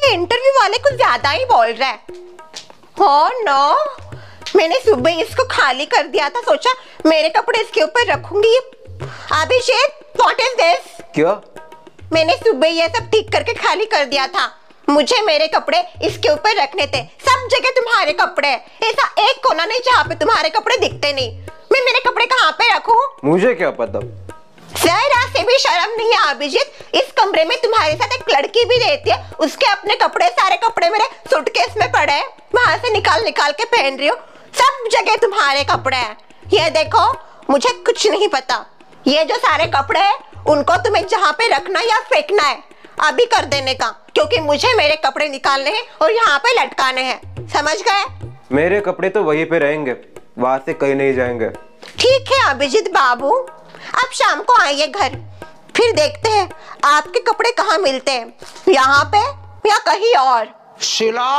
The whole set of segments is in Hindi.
ये इंटरव्यू वाले कुछ ज्यादा ही बोल रहा है। हो नो, मैंने सुबह इसको खाली कर दिया था, सोचा मेरे कपड़े इसके ऊपर रखूंगी। अभिषेक, व्हाट इज दिस? क्या? मैंने सुबह ये सब ठीक करके खाली कर दिया था। मुझे मेरे कपड़े इसके ऊपर रखने थे। सब जगह तुम्हारे कपड़े, ऐसा एक कोना नहीं जहाँ पे तुम्हारे कपड़े दिखते नहीं। मैं मेरे कपड़े कहाँ पे रखूं? मुझे क्या पता। जरा से भी शर्म नहीं है अभिजीत। इस कमरे में तुम्हारे साथ एक लड़की भी रहती है, उसके अपने कपड़े, सारे कपड़े मेरे सूटकेस में पड़े हैं, वहां से निकाल निकाल के पहन रही हो। सब जगह तुम्हारे कपड़े हैं। ये देखो, मुझे कुछ नहीं पता। ये जो सारे कपड़े हैं उनको तुम्हें जहाँ पे रखना या फेंकना है अभी कर देने का, क्योंकि मुझे मेरे कपड़े निकालने हैं और यहाँ पे लटकाने हैं। समझ गए? मेरे कपड़े तो वहीं पे रहेंगे, वहां से कहीं नहीं जाएंगे। ठीक है अभिजीत बाबू, अब शाम को आइए घर, फिर देखते हैं आपके कपड़े कहाँ मिलते हैं, यहाँ पे या कहीं और। शीला,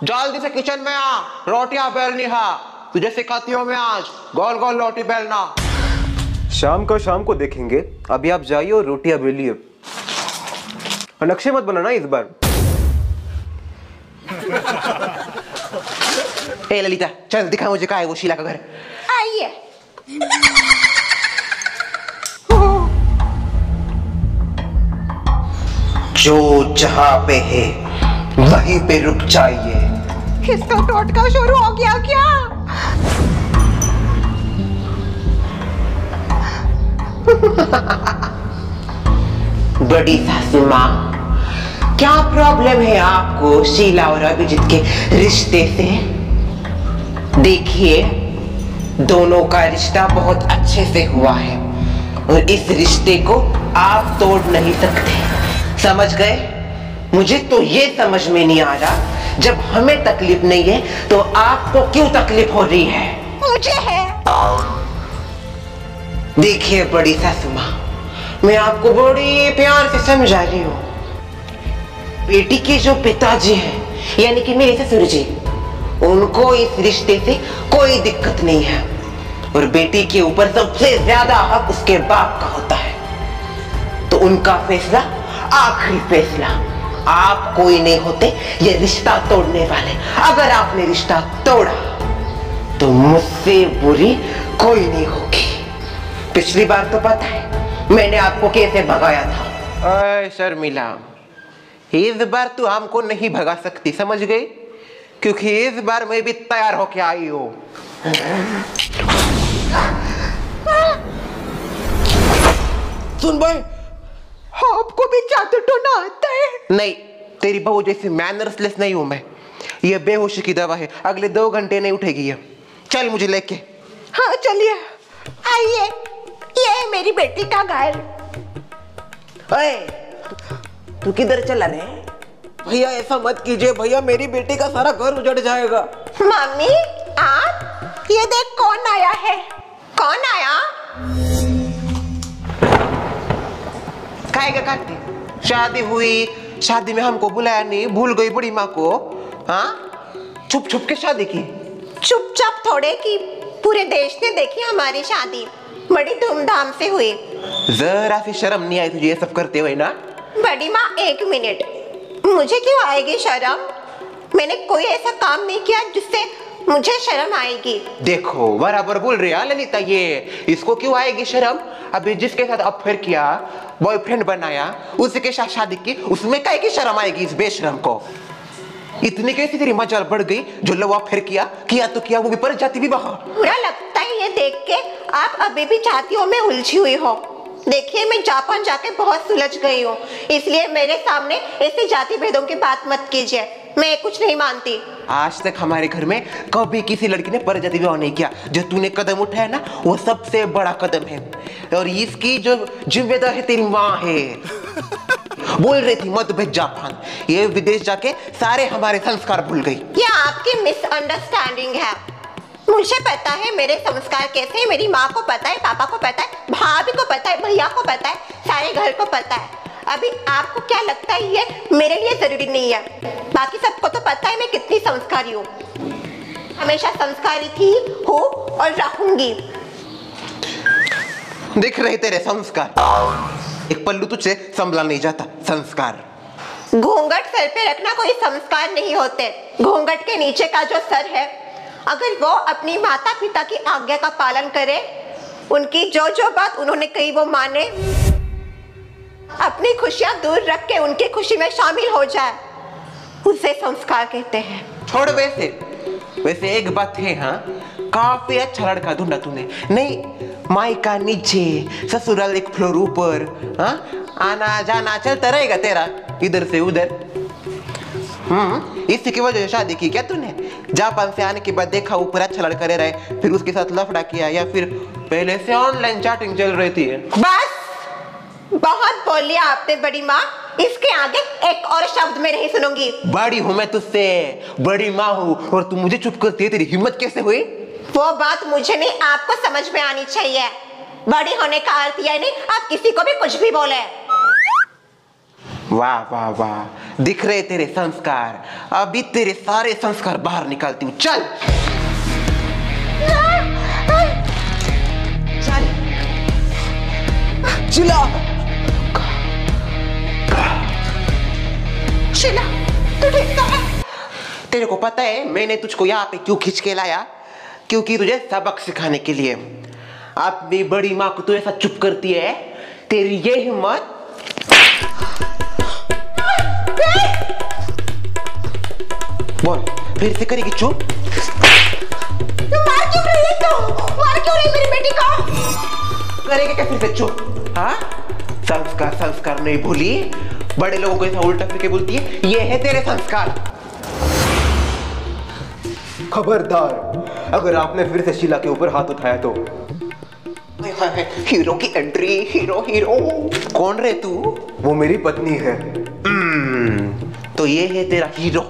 जल्दी से किचन में आ, रोटियां बेलनी है। तुझे सिखाती हूँ मैं आज गोल गोल रोटी बेलना। शाम को देखेंगे, अभी आप जाइए और रोटियां बेलिए। नक्शे मत बनाना इस बार। ए ललिता, चल दिखा मुझे कहाँ है वो शीला का घर। आइए। जो जहाँ पे है वहीं पे रुक जाइए। इसका टोटका शुरू हो गया क्या? बड़ी सासू माँ, क्या प्रॉब्लम है आपको शीला और अभिजीत के रिश्ते से? देखिए, दोनों का रिश्ता बहुत अच्छे से हुआ है और इस रिश्ते को आप तोड़ नहीं सकते। समझ गए? मुझे तो ये समझ में नहीं आ रहा, जब हमें तकलीफ नहीं है तो आपको क्यों तकलीफ हो रही है? मुझे है। देखिए बड़ी सासू माँ, मैं आपको बड़ी प्यार से समझा रही हूँ। बेटी के जो पिताजी हैं, यानी कि मेरे ससुर जी, उनको इस रिश्ते से कोई दिक्कत नहीं है और बेटी के ऊपर सबसे ज्यादा हक उसके बाप का होता है। तो उनका फैसला आखिरी फैसला। आप कोई नहीं होते ये रिश्ता तोड़ने वाले। अगर आपने रिश्ता तोड़ा तो मुझसे बुरी कोई नहीं होगी। पिछली बार तो पता है मैंने आपको कैसे भगाया था। अरे शर्मिला, इस बार तू हमको नहीं भगा सकती, समझ गई? क्योंकि इस बार मैं भी तैयार होके आई हूँ। सुन भाई, आपको भी जादू टोना आता है? नहीं, तेरी बहू जैसी मैनर्सलेस नहीं हूं मैं। ये बेहोशी की दवा है, अगले 2 घंटे नहीं उठेगी ये। चल मुझे लेके। हाँ चलिए। आइए, ये है मेरी बेटी का घर। ओए, तू किधर चला रे? भैया ऐसा मत कीजिए भैया, मेरी बेटी का सारा घर उजड़ जाएगा। मम्मी, आप ये देख कौन आया है। कौन आया? खाएगा काटती? शादी हुई, शादी में हमको बुलाया नहीं, भूल गई बड़ी माँ को। हाँ, छुप छुप के शादी की। चुपचाप थोड़े की, पूरे देश ने देखी हमारी शादी, बड़ी धूमधाम से हुई। जरा सी शर्म नहीं आई तुझे ये सब करते हुए ना? बड़ी माँ, 1 मिनट, मुझे क्यों आएगी शर्म? मैंने कोई ऐसा काम नहीं किया जिससे मुझे शर्म आएगी। देखो बराबर बोल रही है ललिता, ये इसको क्यों आएगी शर्म? अभी जिसके साथ अफेयर किया, बॉयफ्रेंड बनाया, उसी के साथ शादी की, उसमें काहे की शर्म आएगी इस बेशरम को? इतनी कैसी तेरी मजाल बढ़ गई जो लवा फिर किया तो किया, वो भी पर जाति विवाह। बुरा लगता है ये देख के, आप अभी भी जातियों में उलझी हुई हो। देखिए, मैं जापान जाके बहुत सुलझ गई हूँ, इसलिए मेरे सामने ऐसी जाति भेदों की बात मत कीजिए, मैं कुछ नहीं मानती। आज तक हमारे घर में कभी किसी लड़की ने परजाति विवाह नहीं किया। जो तूने कदम उठाया ना, वो सबसे बड़ा कदम है और इसकी जो जिम्मेदार है तेरी माँ है। बोल रही थी मत भेज जापान, ये विदेश जाके सारे हमारे संस्कार भूल गई। ये आपकी मिसअंडरस्टैंडिंग है। मुझे पता है मेरे संस्कार कैसे हैं, मेरी माँ को पता है, पापा को पता है, भाभी को पता है, भैया को पता है, सारे घर को पता है। अभी आपको क्या लगता है ये मेरे लिए जरूरी नहीं है? बाकी सबको तो पता है मैं कितनी संस्कारी हूँ, हमेशा संस्कारी थी, हूँ और रहूंगी। दिख रहे तेरे संस्कार, एक पल्लू तुझसे संभला नहीं जाता संस्कार। घूंघट सर पे रखना कोई संस्कार नहीं होते। घूंघट के नीचे का जो सर है, अगर वो अपनी माता पिता की आज्ञा का पालन करे, उनकी जो जो बात उन्होंने कही वो माने, अपनी खुशियां दूर रख के उनकी खुशी में शामिल हो जाए, उसे संस्कार कहते हैं। छोड़, वैसे एक बात है, हाँ, काफी अच्छा लड़का ढूंढा तूने। नहीं, मायका नीचे, ससुराल एक फ्लोर ऊपर, हाँ, आना जाना चलता रहेगा तेरा इधर से उधर। इसी की वजह से शादी की क्या तूने? जापान से आने के बाद देखा ऊपर अच्छा लड़का रह रहा है, फिर उसके साथ लफड़ा किया, या फिर पहले से ऑनलाइन चैटिंग चल रही थी? बस, बहुत बोल लिया आपने बड़ी माँ, इसके आगे एक और शब्द में नहीं सुनूंगी। बड़ी हूं मैं तुझसे, बड़ी माँ हूँ, और तू मुझे चुप करती है, तेरी हिम्मत कैसे हुई? वो बात मुझे नहीं, आपको समझ में आनी चाहिए। बड़ी होने का अर्थ यह नहीं आप किसी को भी कुछ भी बोले। वाह वाह वाह, दिख रहे तेरे संस्कार। अभी तेरे सारे संस्कार बाहर निकालती हूँ। चल चल, चिल्ला शीला, तू ठीक तो है? तेरे को पता है मैंने तुझको यहाँ पे क्यों खींच के लाया? क्योंकि तुझे सबक सिखाने के लिए। अपनी बड़ी माँ को तू ऐसा चुप करती है, तेरी ये हिम्मत। बोल, फिर से करेगी चुप? तू मार क्यों रही है? तू मार क्यों रही मेरी बेटी को? करेगी क्या फिर से चुप? हाँ, संस्कार संस्कार नहीं भूली, बड़े लोगों को ऐसा उल्टा फिर के बोलती है, ये है तेरे संस्कार। खबरदार, अगर आपने फिर से शीला के ऊपर हाथ उठाया तो। हीरो की एंट्री, हीरो हीरो। कौन रे तू? वो मेरी पत्नी है। तो ये है तेरा हीरो?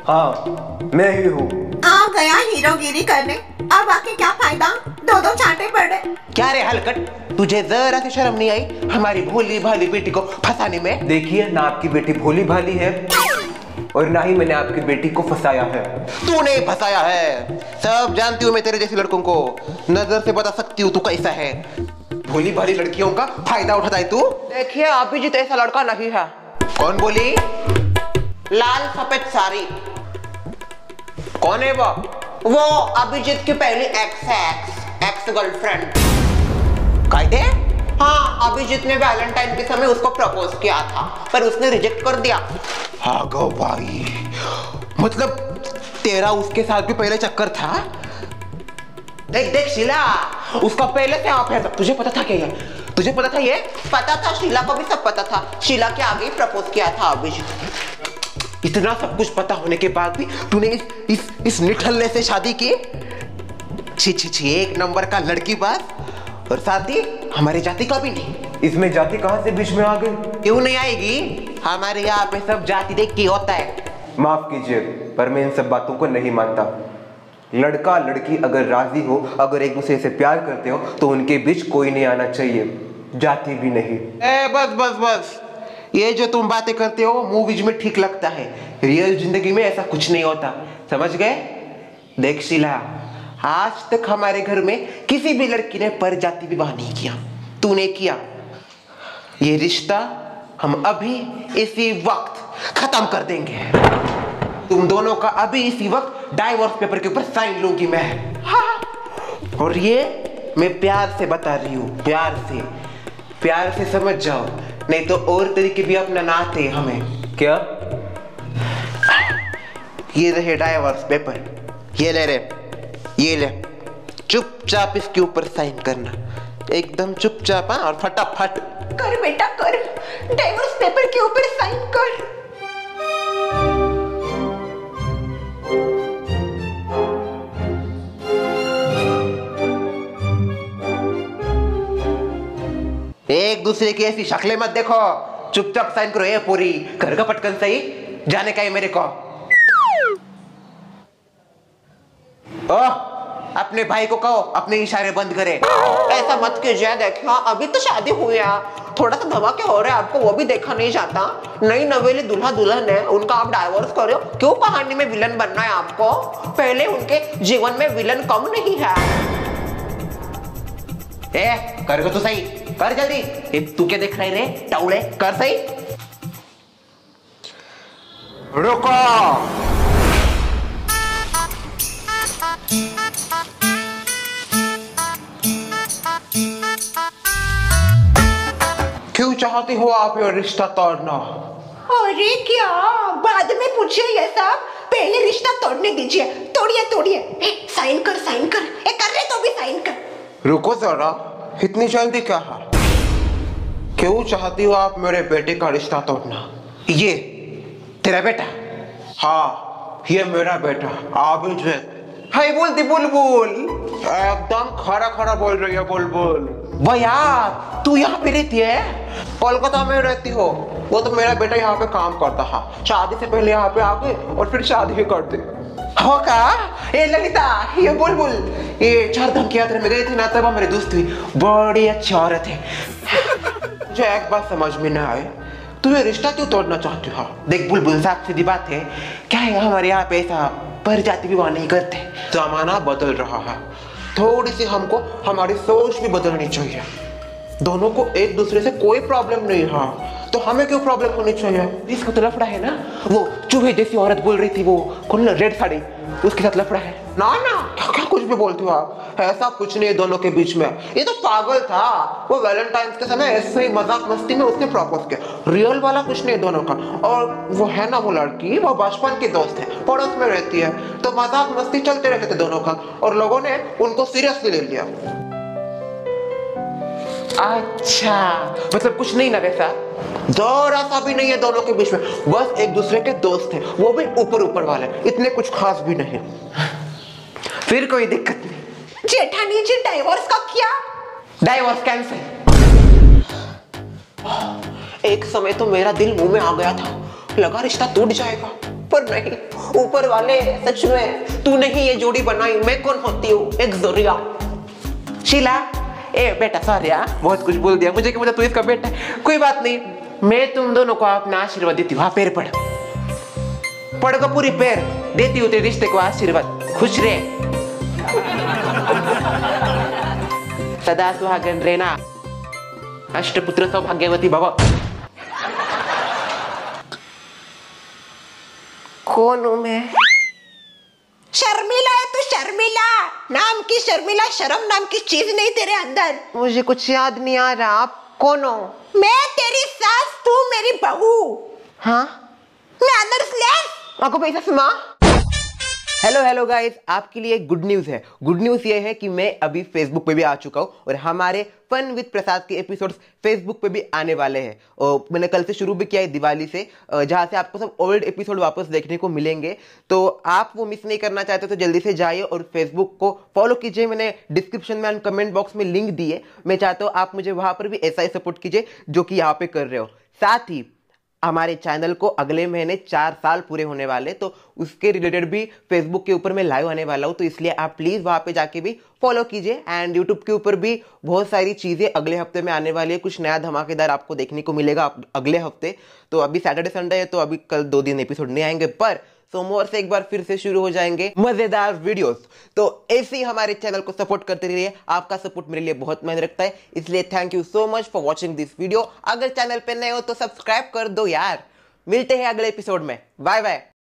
हाँ, मैं ही हूँ। आ गया हीरोगिरी करने, अब आके क्या फायदा? दो दो चांटे पड़े। क्या रे हलकट, तुझे जरा सी शर्म नहीं आई हमारी भोली भाली बेटी को फंसाने में? देखिए, ना आपकी बेटी भोली भाली है और ना ही मैंने आपकी बेटी को फंसाया है। तूने फंसाया है, सब जानती हूँ मैं तेरे जैसे लड़कों को, नजर से बता सकती हूँ तू कैसा है। भोली भाली लड़कियों का फायदा उठाता है तू। देखिए, अभिजीत ऐसा लड़का नहीं है। कौन बोली? लाल सफेद साड़ी। कौन है वो? वो अभिजीत की पहली एक्स गर्लफ्रेंड। कहते? हाँ, अभिजीत ने वैलेंटाइन के समय उसको प्रपोज किया था, पर उसने रिजेक्ट कर दिया। हाँ गो भाई, मतलब तेरा उसके साथ भी पहले चक्कर था? देख देख शीला, उसका पहले से आप है सब। तुझे पता था क्या ये? तुझे पता था ये? पता था, शीला को भी सब पता था। शीला के आगे ही प्रपोज किया था अभिजीत। इतना सब कुछ पता होने के बाद भी तूने इस निठल्ले से शादी की? छी छी छी, एक नंबर का लड़की बात, और साथ ही हमारी जाति का भी नहीं। इसमें जाति कहाँ से बीच में आ गई? क्यों नहीं आएगी? हमारे यहाँ पे सब जाति देख के होता है। माफ कीजिए, पर मैं इन सब बातों को नहीं मानता। लड़का लड़की अगर राजी हो, अगर एक दूसरे से प्यार करते हो, तो उनके बीच कोई नहीं आना चाहिए, जाति भी नहीं। बस बस बस, ये जो तुम बातें करते हो मूवीज में ठीक लगता है, रियल जिंदगी में ऐसा कुछ नहीं होता, समझ गए? देख शीला, आज तक हमारे घर में किसी भी लड़की ने परजाति विवाह नहीं किया, तूने किया। ये रिश्ता हम अभी इसी वक्त खत्म कर देंगे। तुम दोनों का अभी इसी वक्त डाइवोर्स पेपर के ऊपर साइन लूंगी मैं। हाँ। और ये मैं प्यार से बता रही हूँ, प्यार से समझ जाओ, नहीं तो और तरीके भी अपनाते हमें। क्या? ये रहे डाइवोर्स पेपर, ये ले रे, ये ले, चुपचाप इसके ऊपर साइन करना, एकदम चुपचाप। हाँ, और फटाफट कर बेटा कर, डाइवोर्स पेपर के ऊपर साइन कर। एक दूसरे की ऐसी शक्लें मत देखो, चुपचाप साइन करो। ये पूरी घर का पटकन सही, जाने का है मेरे को। अपने भाई को कहो अपने इशारे बंद करे। ऐसा मत कीजिए, देखो अभी तो शादी हुई है, थोड़ा सा धमाके हो रहे हैं आपको, वो भी देखा नहीं जाता। नई नवेली दूल्हा दुल्हन है, उनका आप डाइवोर्स करो, क्यों कहानी में विलन बनना है आपको? पहले उनके जीवन में विलन कम नहीं है। कर तो सही, कर जल्दी। तू क्या देख रही रे टाउले, कर सही। रुको। क्यों चाहती हो आप ये रिश्ता तोड़ना? अरे क्या, बाद में पूछिए ये सब, पहले रिश्ता तोड़ने दीजिए। तोड़िए तोड़िए, साइन कर साइन कर, कर रहे तो भी साइन कर। रुको जरा, इतनी जल्दी क्या है? क्यों चाहती हो आप मेरे बेटे का रिश्ता तोड़ना? ये तेरा बेटा? हाँ, ये मेरा बेटा आबिद है। हाय बोलती बुलबुल, एकदम खरा खरा बोल रही है बुलबुल। भैया तू यहाँ पे रहती है? कोलकाता में रहती हो? वो तो मेरा बेटा यहाँ पे काम करता है, शादी से पहले यहाँ पे आके और फिर शादी भी करते हो का? ये ललिता, ये बुलबुल, ये 4 धाम की यात्रा में गई थी ना, तब मेरी दोस्त हुई, बड़ी अच्छी औरत है। मुझे एक बात समझ में ना आए, तू ये रिश्ता क्यों तोड़ना चाहती हो? देख बुलबुल, साफ सीधी बात है, क्या है हमारे यहाँ पे ऐसा पर जाति विवाह नहीं करते। जमाना बदल रहा है, थोड़ी सी हमको हमारी सोच भी बदलनी चाहिए। दोनों को एक दूसरे से कोई प्रॉब्लम नहीं है, तो हमें क्यों प्रॉब्लम होनी चाहिए? इसको तो लफड़ा है ना, वो चूहे जैसी औरत बोल रही थी, वो कौन ना, रेड साड़ी, उसके साथ लफड़ा है ना। ना क्या क्या कुछ भी बोलती हो आप, ऐसा कुछ नहीं है दोनों के बीच में। ये तो पागल था, वो वैलेंटाइंस के समय ऐसे ही मजाक मस्ती में उसने प्रपोज किया, रियल वाला कुछ नहीं है दोनों का। और वो है ना वो लड़की, वो बचपन की दोस्त है, पड़ोस में रहती है, तो मजाक मस्ती चलते रहते थे दोनों का, और लोगों ने उनको सीरियसली ले लिया। अच्छा, मतलब कुछ नहीं ना वैसा? जरा सा भी नहीं है दोनों के बीच में, बस एक दूसरे के दोस्त हैं, वो भी ऊपर ऊपर वाले, इतने कुछ खास भी नहीं। फिर कोई दिक्कत नहीं। जेठानी जी डाइवोर्स का क्या? Divorce cancel. एक समय तो मेरा दिल मुंह में आ गया था, लगा रिश्ता टूट जाएगा, पर नहीं, ऊपर वाले सच में तूने ही ये जोड़ी बनाई, मैं कौन होती हूँ, एक जरिया। शीला, ए बेटा सॉरी, बहुत कुछ बोल दिया, मुझे क्या पता तू इसका बेटा है। कोई बात नहीं, मैं तुम दोनों को अपना आशीर्वाद देती हूँ। पैर पढ़ पढ़ को पूरी पैर देती हूँ तेरे रिश्ते को आशीर्वाद। खुश रहे, सदा सुहागन रहना, अष्टपुत्र सौभाग्यवती भव। कौन हूं मैं? शर्मिला है तू, शर्मिला नाम की शर्मिला, शर्म नाम की चीज नहीं तेरे अंदर। मुझे कुछ याद नहीं आ रहा, आप कौन हो? मैं तेरी सास, तू मेरी बहू। हाँ, मैं अंदर स्लैश आपको पैसा सुना। हेलो गाइस, आपके लिए गुड न्यूज़ है। गुड न्यूज़ ये है कि मैं अभी फेसबुक पे भी आ चुका हूँ और हमारे फन विद प्रसाद के एपिसोड्स फेसबुक पे भी आने वाले हैं। और मैंने कल से शुरू भी किया है दिवाली से, जहाँ से आपको सब ओल्ड एपिसोड वापस देखने को मिलेंगे। तो आप वो मिस नहीं करना चाहते तो जल्दी से जाइए और फेसबुक को फॉलो कीजिए। मैंने डिस्क्रिप्शन में एंड कमेंट बॉक्स में लिंक दिए, मैं चाहता हूँ आप मुझे वहाँ पर भी ऐसा ही सपोर्ट कीजिए जो कि यहाँ पे कर रहे हो। साथ ही हमारे चैनल को अगले महीने 4 साल पूरे होने वाले, तो उसके रिलेटेड भी फेसबुक के ऊपर मैं लाइव आने वाला हूं, तो इसलिए आप प्लीज वहां पे जाके भी फॉलो कीजिए। एंड यूट्यूब के ऊपर भी बहुत सारी चीजें अगले हफ्ते में आने वाली है, कुछ नया धमाकेदार आपको देखने को मिलेगा अगले हफ्ते। तो अभी सैटरडे संडे है, तो अभी कल 2 दिन एपिसोड नहीं आएंगे, पर सोमवार से एक बार फिर से शुरू हो जाएंगे मजेदार वीडियोस। तो ऐसे ही हमारे चैनल को सपोर्ट करते रहिए, आपका सपोर्ट मेरे लिए बहुत मायने रखता है, इसलिए thank you so much for watching this video. अगर चैनल पे नए हो तो सब्सक्राइब कर दो यार। मिलते हैं अगले एपिसोड में, बाय बाय।